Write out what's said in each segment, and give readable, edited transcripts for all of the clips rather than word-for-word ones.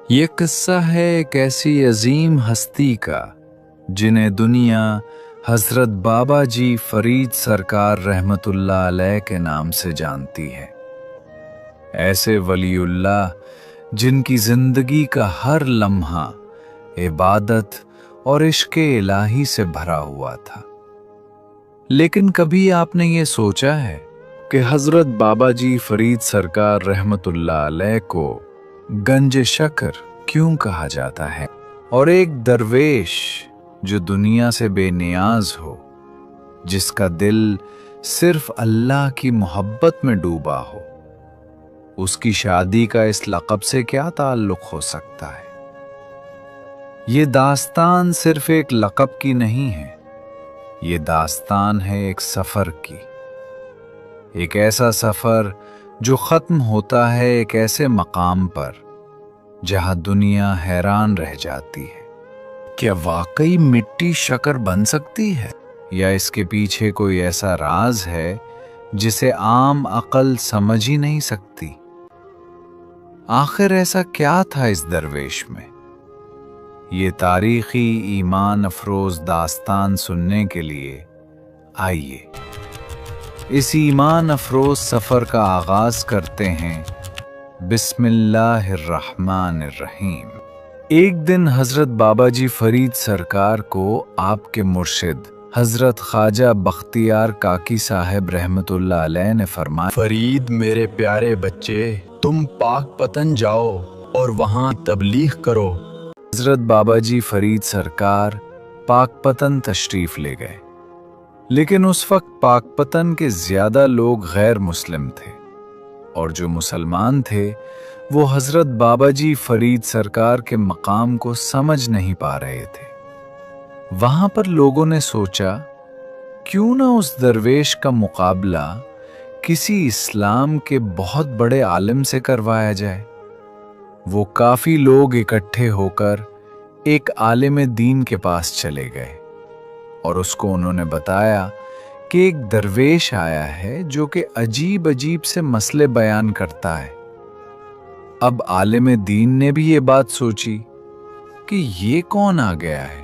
یہ قصہ ہے ایک ایسی عظیم ہستی کا جنہیں دنیا حضرت بابا جی فرید سرکار رحمت اللہ علیہ کے نام سے جانتی ہے۔ ایسے ولی اللہ جن کی زندگی کا ہر لمحہ عبادت اور عشق الہی سے بھرا ہوا تھا۔ لیکن کبھی آپ نے یہ سوچا ہے کہ حضرت بابا جی فرید سرکار رحمت اللہ علیہ کو گنج شکر کیوں کہا جاتا ہے؟ اور ایک درویش جو دنیا سے بے نیاز ہو، جس کا دل صرف اللہ کی محبت میں ڈوبا ہو، اس کی شادی کا اس لقب سے کیا تعلق ہو سکتا ہے؟ یہ داستان صرف ایک لقب کی نہیں ہے، یہ داستان ہے ایک سفر کی، ایک ایسا سفر جو ختم ہوتا ہے ایک ایسے مقام پر جہاں دنیا حیران رہ جاتی ہے۔ کیا واقعی مٹی شکر بن سکتی ہے؟ یا اس کے پیچھے کوئی ایسا راز ہے جسے عام عقل سمجھ ہی نہیں سکتی؟ آخر ایسا کیا تھا اس درویش میں؟ یہ تاریخی ایمان افروز داستان سننے کے لیے آئیے اس ایمان افروز سفر کا آغاز کرتے ہیں۔ بسم اللہ الرحمن الرحیم۔ ایک دن حضرت بابا جی فرید سرکار کو آپ کے مرشد حضرت خواجہ بختیار کاکی صاحب رحمت اللہ علیہ نے فرمایا، فرید میرے پیارے بچے، تم پاک پتن جاؤ اور وہاں تبلیغ کرو۔ حضرت بابا جی فرید سرکار پاک پتن تشریف لے گئے، لیکن اس وقت پاک پتن کے زیادہ لوگ غیر مسلم تھے، اور جو مسلمان تھے وہ حضرت بابا جی فرید سرکار کے مقام کو سمجھ نہیں پا رہے تھے۔ وہاں پر لوگوں نے سوچا کیوں نہ اس درویش کا مقابلہ کسی اسلام کے بہت بڑے عالم سے کروایا جائے۔ وہ کافی لوگ اکٹھے ہو کر ایک عالم دین کے پاس چلے گئے اور اس کو انہوں نے بتایا کہ ایک درویش آیا ہے جو کہ عجیب عجیب سے مسئلے بیان کرتا ہے۔ اب عالم دین نے بھی یہ بات سوچی کہ یہ کون آ گیا ہے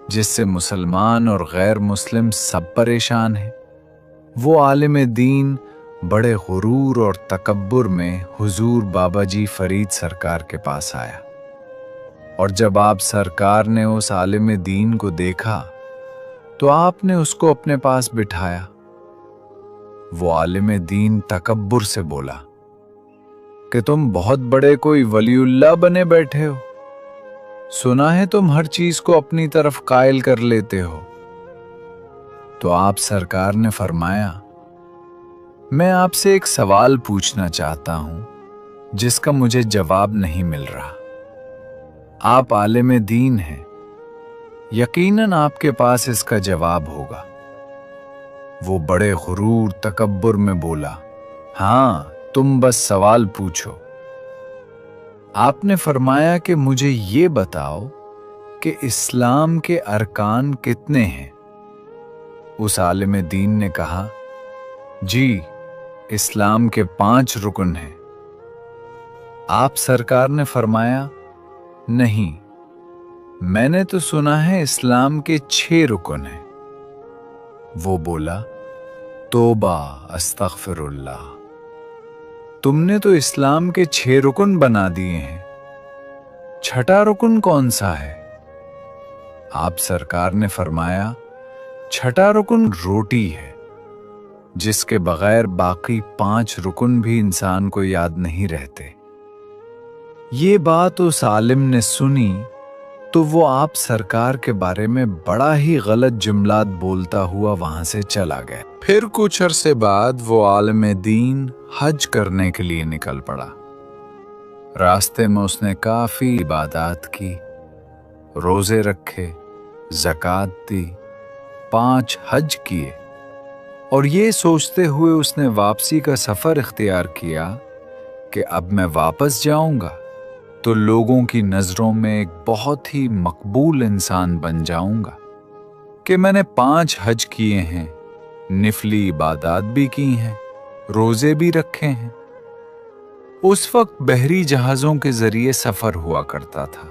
جس سے مسلمان اور غیر مسلم سب پریشان ہیں۔ وہ عالم دین بڑے غرور اور تکبر میں حضور بابا جی فرید سرکار کے پاس آیا، اور جب آپ سرکار نے اس عالم دین کو دیکھا تو آپ نے اس کو اپنے پاس بٹھایا۔ وہ عالم دین تکبر سے بولا کہ تم بہت بڑے کوئی ولی اللہ بنے بیٹھے ہو، سنا ہے تم ہر چیز کو اپنی طرف قائل کر لیتے ہو۔ تو آپ سرکار نے فرمایا، میں آپ سے ایک سوال پوچھنا چاہتا ہوں جس کا مجھے جواب نہیں مل رہا۔ آپ عالم دین ہیں، یقیناً آپ کے پاس اس کا جواب ہوگا۔ وہ بڑے غرور تکبر میں بولا، ہاں تم بس سوال پوچھو۔ آپ نے فرمایا کہ مجھے یہ بتاؤ کہ اسلام کے ارکان کتنے ہیں؟ اس عالم دین نے کہا، جی اسلام کے 5 رکن ہیں۔ آپ سرکار نے فرمایا، نہیں، میں نے تو سنا ہے اسلام کے 6 رکن ہیں۔ وہ بولا، توبہ استغفر اللہ، تم نے تو اسلام کے 6 رکن بنا دیے ہیں، 6واں رکن کون سا ہے؟ آپ سرکار نے فرمایا، 6واں رکن روٹی ہے، جس کے بغیر باقی 5 رکن بھی انسان کو یاد نہیں رہتے۔ یہ بات اس عالم نے سنی تو وہ آپ سرکار کے بارے میں بڑا ہی غلط جملات بولتا ہوا وہاں سے چلا گیا۔ پھر کچھ عرصے بعد وہ عالم دین حج کرنے کے لیے نکل پڑا۔ راستے میں اس نے کافی عبادات کی، روزے رکھے، زکوٰۃ دی، 5 حج کیے، اور یہ سوچتے ہوئے اس نے واپسی کا سفر اختیار کیا کہ اب میں واپس جاؤں گا تو لوگوں کی نظروں میں ایک بہت ہی مقبول انسان بن جاؤں گا کہ میں نے 5 حج کیے ہیں، نفلی عبادات بھی کی ہیں، روزے بھی رکھے ہیں۔ उस वक्त बहरी जहाजों के जरिए सफर हुआ करता था।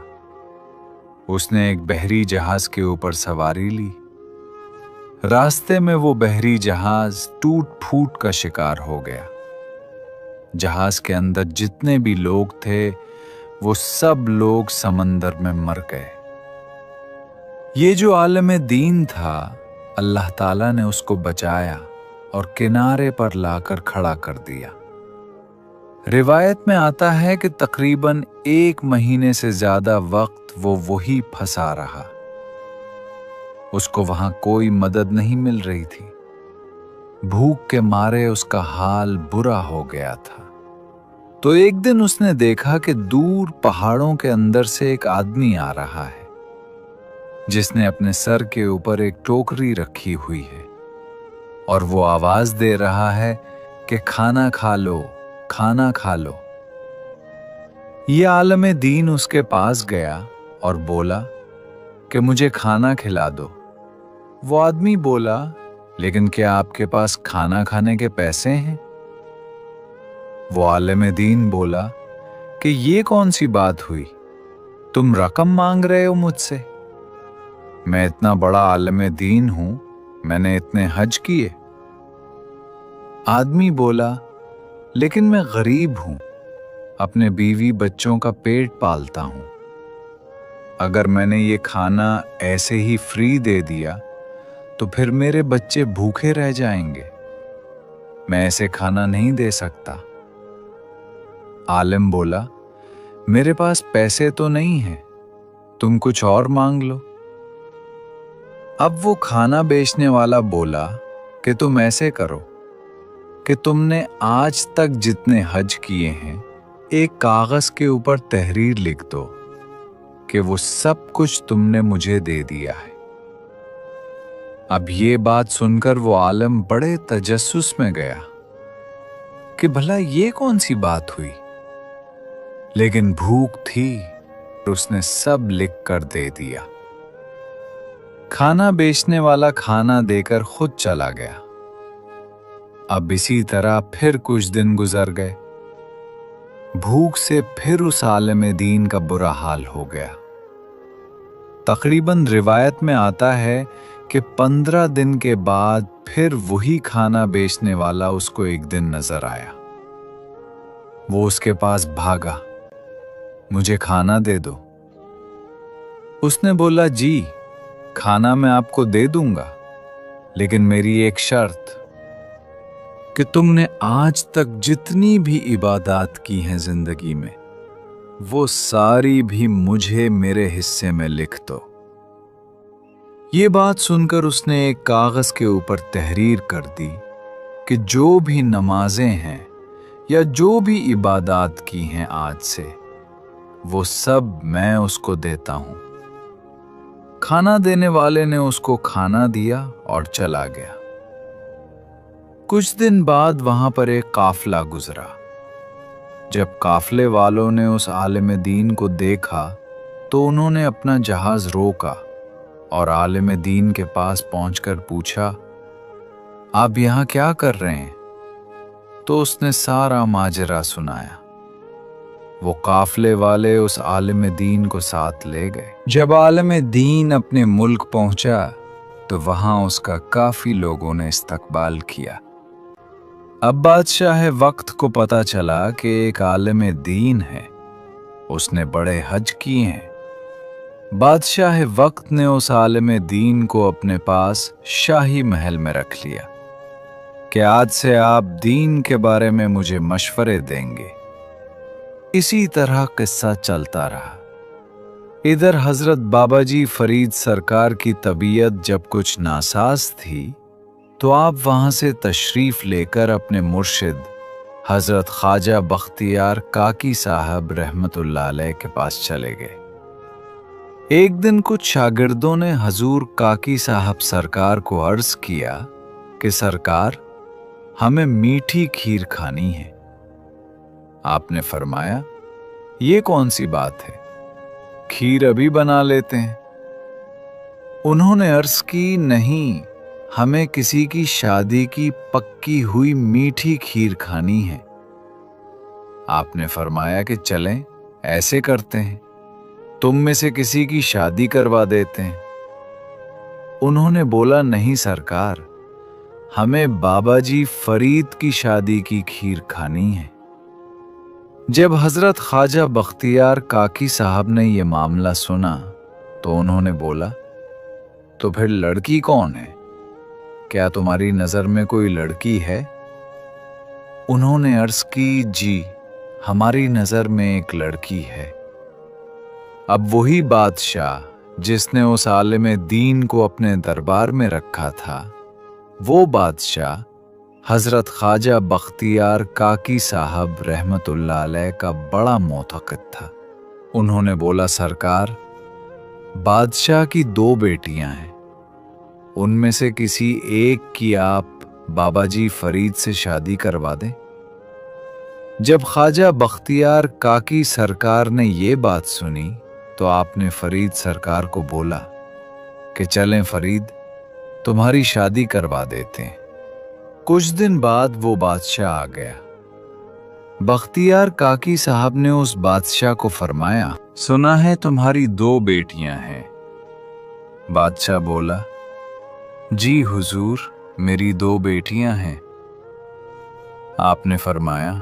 उसने एक बहरी जहाज के ऊपर सवारी ली। रास्ते में वो बहरी जहाज टूट फूट का शिकार हो गया। जहाज के अंदर जितने भी लोग थे वो सब लोग समंदर में मर गए। ये जो आलम दीन था, अल्लाह ताला ने उसको बचाया और किनारे पर लाकर खड़ा कर दिया। रिवायत में आता है कि तकरीबन 1 महीने से ज्यादा वक्त वो वही फंसा रहा। उसको वहां कोई मदद नहीं मिल रही थी। भूख के मारे उसका हाल बुरा हो गया था। तो एक दिन उसने देखा कि दूर पहाड़ों के अंदर से एक आदमी आ रहा है, जिसने अपने सर के ऊपर एक टोकरी रखी हुई है और वो आवाज दे रहा है कि खाना खा लो, खाना खा लो। ये आलम दीन उसके पास गया और बोला कि मुझे खाना खिला दो। वो आदमी बोला, लेकिन क्या आपके पास खाना खाने के पैसे हैं? वो आलम दीन बोला कि ये कौन सी बात हुई, तुम रकम मांग रहे हो मुझसे? मैं इतना बड़ा आलम दीन हूं, मैंने इतने हज किए। आदमी बोला, लेकिन मैं गरीब हूं, अपने बीवी बच्चों का पेट पालता हूं। अगर मैंने ये खाना ऐसे ही फ्री दे दिया तो फिर मेरे बच्चे भूखे रह जाएंगे। मैं ऐसे खाना नहीं दे सकता। आलिम बोला, मेरे पास पैसे तो नहीं हैं, तुम कुछ और मांग लो। अब वो खाना बेचने वाला बोला कि तुम ऐसे करो कि तुमने आज तक जितने हज किए हैं एक कागज के ऊपर तहरीर लिख दो कि वो सब कुछ तुमने मुझे दे दिया है। अब ये बात सुनकर वो आलिम बड़े तजस्सुस में गया कि भला ये कौन सी बात हुई, लेकिन भूख थी तो उसने सब लिख कर दे दिया। खाना बेचने वाला खाना देकर खुद चला गया। अब इसी तरह फिर कुछ दिन गुजर गए। भूख से फिर उस आलिम दीन का बुरा हाल हो गया। तकरीबन रिवायत में आता है कि 15 दिन के बाद फिर वही खाना बेचने वाला उसको एक दिन नजर आया। वो उसके पास भागा, मुझे खाना दे दो। उसने बोला, जी खाना मैं आपको दे दूंगा, लेकिन मेरी एक शर्त कि तुमने आज तक जितनी भी इबादत की हैं जिंदगी में, वो सारी भी मुझे मेरे हिस्से में लिख दो। ये बात सुनकर उसने एक कागज के ऊपर तहरीर कर दी कि जो भी नमाजें हैं या जो भी इबादत की हैं आज से, वो सब मैं उसको देता हूं। खाना देने वाले ने उसको खाना दिया और चला गया। कुछ दिन बाद वहां पर एक काफिला गुजरा। जब काफिले वालों ने उस आलिम दीन को देखा तो उन्होंने अपना जहाज रोका और आलिम दीन के पास पहुंचकर पूछा, आप यहां क्या कर रहे हैं? तो उसने सारा माजरा सुनाया। वो काफिले वाले उस आलिम दीन को साथ ले गए। जब आलिम दीन अपने मुल्क पहुंचा तो वहां उसका काफी लोगों ने इस्तकबाल किया। अब बादशाह वक्त को पता चला कि एक आलिम दीन है, उसने बड़े हज किए हैं। बादशाह वक्त ने उस आलिम दीन को अपने पास शाही महल में रख लिया कि आज से आप दीन के बारे में मुझे मशवरे देंगे। इसी तरह किस्सा चलता रहा। इधर हजरत बाबाजी फरीद सरकार की तबीयत जब कुछ नासाज थी तो आप वहां से तशरीफ लेकर अपने मुर्शिद हजरत ख्वाजा बख्तियार काकी साहब रहमतुल्लाह अलैह के पास चले गए। एक दिन कुछ शागिर्दों ने हजूर काकी साहब सरकार को अर्ज किया कि सरकार, हमें मीठी खीर खानी है। आपने फरमाया, ये कौन सी बात है, खीर अभी बना लेते हैं। उन्होंने अर्ज की, नहीं, हमें किसी की शादी की पक्की हुई मीठी खीर खानी है। आपने फरमाया कि चलें, ऐसे करते हैं, तुम में से किसी की शादी करवा देते हैं। उन्होंने बोला, नहीं सरकार, हमें बाबा जी फरीद की शादी की खीर खानी है। जब हजरत ख्वाजा बख्तियार काकी साहब ने यह मामला सुना तो उन्होंने बोला, तो फिर लड़की कौन है? क्या तुम्हारी नजर में कोई लड़की है? उन्होंने अर्ज की, जी, हमारी नजर में एक लड़की है। अब वही बादशाह जिसने उस आलिम दीन को अपने दरबार में रखा था, वो बादशाह हजरत ख्वाजा बख्तियार काकी साहब रहमतुल्लाह अलैह का बड़ा मोतक़िद था। उन्होंने बोला, सरकार, बादशाह की 2 बेटियां हैं, उनमें से किसी एक की आप बाबा जी फरीद से शादी करवा दें। जब ख्वाजा बख्तियार काकी सरकार ने ये बात सुनी तो आपने फरीद सरकार को बोला कि चलें फरीद, तुम्हारी शादी करवा देते हैं। कुछ दिन बाद वो बादशाह आ गया। बख्तियार काकी साहब ने उस बादशाह को फरमाया, सुना है तुम्हारी 2 बेटियां हैं। बादशाह बोला, जी हुजूर, मेरी 2 बेटियां हैं। आपने फरमाया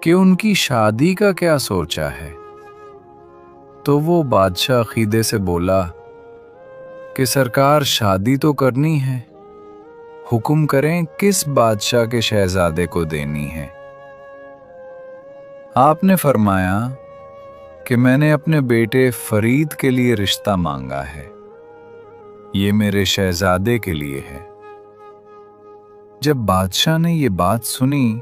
कि उनकी शादी का क्या सोचा है? तो वो बादशाह अकीदे से बोला कि सरकार, शादी तो करनी है, हुक्म करें किस बादशाह के शहजादे को देनी है। आपने फरमाया कि मैंने अपने बेटे फरीद के लिए रिश्ता मांगा है, ये मेरे शहजादे के लिए है। जब बादशाह ने ये बात सुनी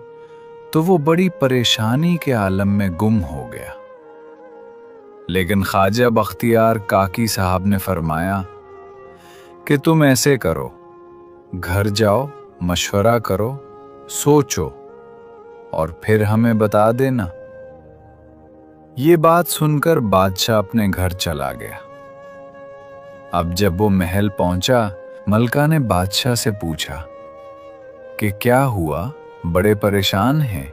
तो वो बड़ी परेशानी के आलम में गुम हो गया। लेकिन ख्वाजा बख्तियार काकी साहब ने फरमाया कि तुम ऐसे करो, घर जाओ, मशवरा करो, सोचो और फिर हमें बता देना। ये बात सुनकर बादशाह अपने घर चला गया। अब जब वो महल पहुंचा, मलका ने बादशाह से पूछा कि क्या हुआ, बड़े परेशान हैं?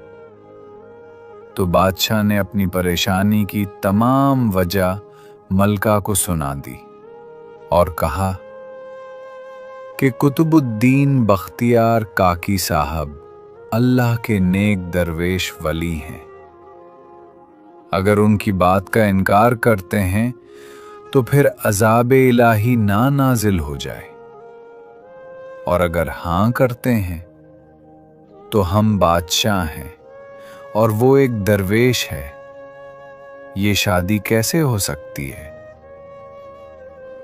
तो बादशाह ने अपनी परेशानी की तमाम वजह मलका को सुना दी और कहा कि कुतुबुद्दीन बख्तियार काकी साहब अल्लाह के नेक दरवेश वली हैं। अगर उनकी बात का इनकार करते हैं तो फिर अजाब इलाही ना नाजिल हो जाए, और अगर हां करते हैं तो हम बादशाह हैं और वो एक दरवेश है, ये शादी कैसे हो सकती है?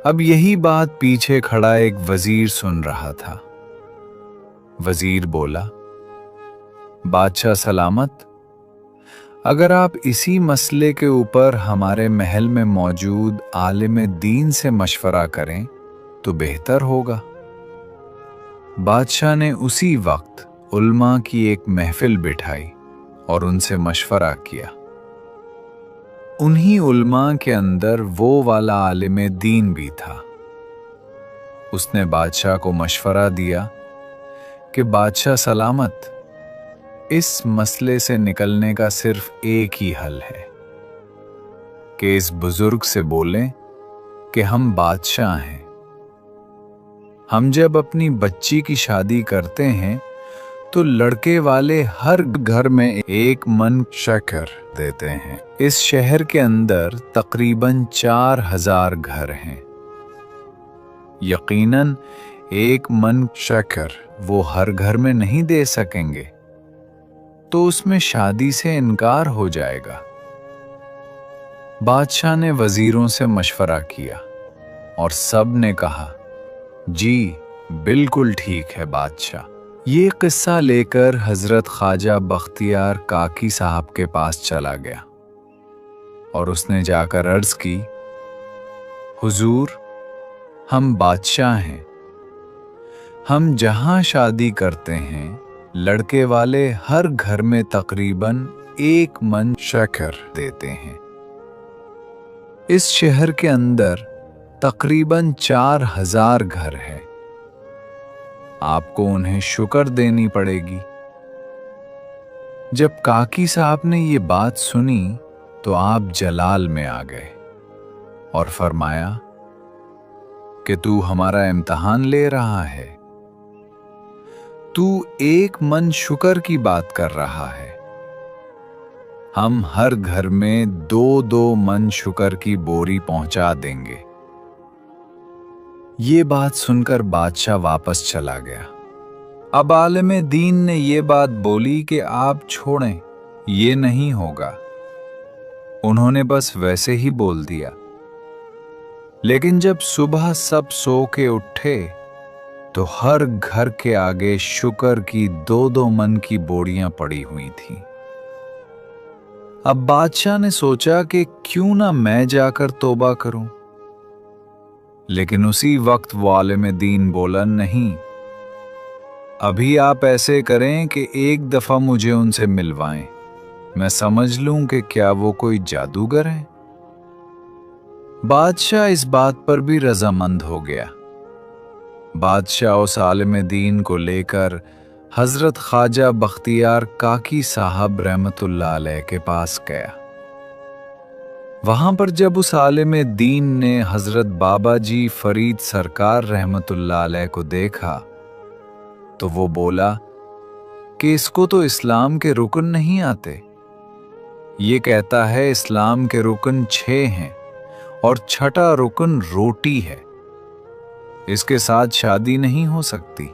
अब यही बात पीछे खड़ा एक वजीर सुन रहा था। वजीर बोला, बादशाह सलामत, अगर आप इसी मसले के ऊपर हमारे महल में मौजूद आलिम दीन से मशवरा करें तो बेहतर होगा। बादशाह ने उसी वक्त उल्मा की एक महफिल बिठाई और उनसे मशवरा किया। उन्हीं उल्मा के अंदर वो वाला आलिम दीन भी था। उसने बादशाह को मशवरा दिया कि बादशाह सलामत, इस मसले से निकलने का सिर्फ एक ही हल है कि इस बुजुर्ग से बोलें कि हम बादशाह हैं। हम जब अपनी बच्ची की शादी करते हैं तो लड़के वाले हर घर में एक मन शक्कर देते हैं। इस शहर के अंदर तकरीबन 4000 घर हैं। यकीनन एक मन शक्कर वो हर घर में नहीं दे सकेंगे, तो उसमें शादी से इनकार हो जाएगा। बादशाह ने वजीरों से मशवरा किया और सब ने कहा, जी बिल्कुल ठीक है बादशाह। ये किस्सा लेकर हजरत ख्वाजा बख्तियार काकी साहब के पास चला गया और उसने जाकर अर्ज की, हुजूर, हम बादशाह हैं। हम जहां शादी करते हैं लड़के वाले हर घर में तकरीबन एक मन शक्कर देते हैं। इस शहर के अंदर तकरीबन 4000 घर हैं। आपको उन्हें शुक्र देनी पड़ेगी। जब काकी साहब ने ये बात सुनी तो आप जलाल में आ गए और फरमाया कि तू हमारा इम्तिहान ले रहा है, तू एक मन शुक्र की बात कर रहा है। हम हर घर में 2-2 मन शुक्र की बोरी पहुंचा देंगे। ये बात सुनकर बादशाह वापस चला गया। अब आलिम दीन ने ये बात बोली कि आप छोड़ें, ये नहीं होगा। उन्होंने बस वैसे ही बोल दिया। लेकिन जब सुबह सब सो के उठे तो हर घर के आगे शुक्र की 2-2 मन की बोरियां पड़ी हुई थीं। अब बादशाह ने सोचा कि क्यों ना मैं जाकर तौबा करूं। लेकिन उसी वक्त वो आलिम दीन बोला, नहीं, अभी आप ऐसे करें कि एक दफा मुझे उनसे मिलवाएं, मैं समझ लूं कि क्या वो कोई जादूगर है। बादशाह इस बात पर भी रजामंद हो गया। बादशाह उस आलिम दीन को लेकर हजरत ख्वाजा बख्तियार काकी साहब रहमतुल्लाह अलैह के पास गया। वहां पर जब उस आलिम दीन ने हजरत बाबा जी फरीद सरकार रहमतुल्लाह अलैह को देखा तो वो बोला कि इसको तो इस्लाम के रुकन नहीं आते। ये कहता है इस्लाम के रुकन 6 हैं और 6ठा रुकन रोटी है, इसके साथ शादी नहीं हो सकती।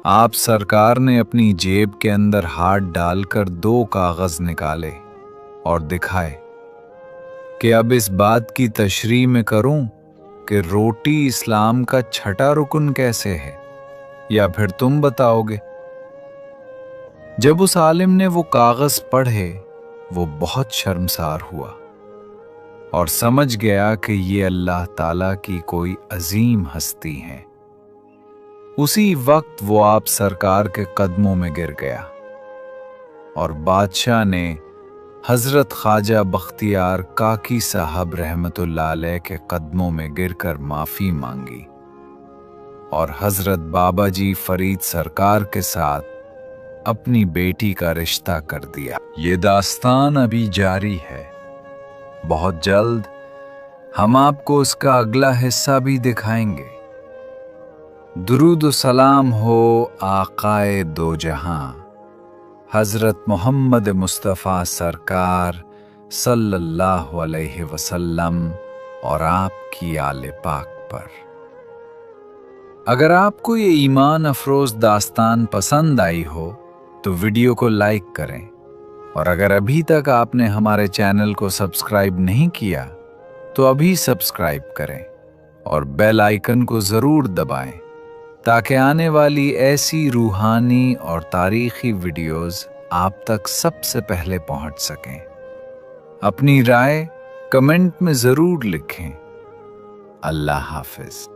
आप सरकार ने अपनी जेब के अंदर हाथ डालकर 2 कागज निकाले और दिखाए कि अब इस बात की तशरीह में करूं कि रोटी इस्लाम का 6ठा रुकन कैसे है, या फिर तुम बताओगे। जब उस आलिम ने वो कागज पढ़े वो बहुत शर्मसार हुआ और समझ गया कि ये अल्लाह ताला की कोई अजीम हस्ती है। उसी वक्त वो आप सरकार के कदमों में गिर गया और बादशाह ने हजरत ख्वाजा बख्तियार काकी साहब रहमतुल्लाह अलैह के कदमों में गिरकर माफी मांगी और हजरत बाबा जी फरीद सरकार के साथ अपनी बेटी का रिश्ता कर दिया। ये दास्तान अभी जारी है, बहुत जल्द हम आपको उसका अगला हिस्सा भी दिखाएंगे। दुरूद सलाम हो आकाए दो जहां हजरत मोहम्मद मुस्तफ़ा सरकार सल्लल्लाहु अलैहि वसल्लम और आपकी आले पाक पर। अगर आपको ये ईमान अफरोज दास्तान पसंद आई हो तो वीडियो को लाइक करें, और अगर अभी तक आपने हमारे चैनल को सब्सक्राइब नहीं किया तो अभी सब्सक्राइब करें और बेल आइकन को ज़रूर दबाएं ताकि आने वाली ऐसी रूहानी और तारीखी वीडियोस आप तक सबसे पहले पहुंच सकें। अपनी राय कमेंट में ज़रूर लिखें। अल्लाह हाफिज।